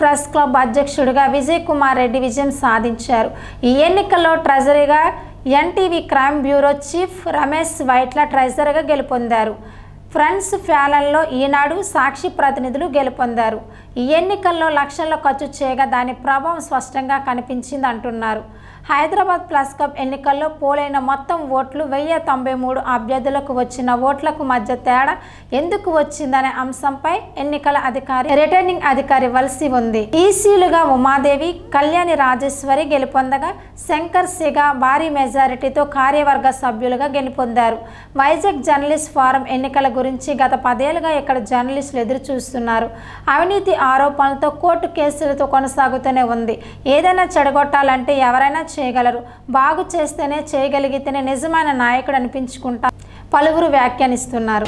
Press club అధ్యక్షుడిగా విజయ్ కుమార్ రెడ్డి విజయం సాధించారు. ఈ ఎన్నికల్లో ట్రెజరీగా NTV crime bureau chief Ramesh Vaitla ట్రెజరీగా గెలుపొందారు. ఫ్రెండ్స్ ప్యానెల్లో ఈనాడు సాక్షి ప్రతినిధులు గెలుపొందారు. ఈ ఎన్నికల్లో లక్షల్లో ఖర్చు చేయగా దాని ప్రభావం స్పష్టంగా కనిపించింది అంటున్నారు. హైదరాబాద్ ప్రెస్ క్లబ్ ఎన్నికల్లో పోలైన మొత్తం ఓట్లు 1093 అభ్యర్థులకు వచ్చిన ఓట్లకు మధ్య తేడా ఎందుకు వచ్చిందనే అంశంపై ఎన్నికల అధికారి రిటర్నింగ్ అధికారి వలసి ఉంది. ఈసీలుగా ఉమాదేవి, కళ్యాణి రాజేశ్వరి గెలుపొందగా శంకర్ సిగా భారీ మెజారిటీతో కార్యవర్గ సభ్యులుగా గెలుపొందారు. వైజాగ్ జర్నలిస్ట్ ఫోరం ఎన్నికల గురించి గత 10 ఏళ్లుగా ఇక్కడ జర్నలిస్టులు ఎదురు చూస్తున్నారు. అవినీతి ఆరోపణలతో కోర్టు కేసులతో కొనసాగుతూనే ఉంది. ఏదైనా చెడగొట్టాలంటే ఎవరైనా చేయగలరు, బాగు చేస్తేనే చేయగలిగితేనే నిజమైన నాయకుడు అనిపించుకుంటా పలువురు వ్యాఖ్యానిస్తున్నారు.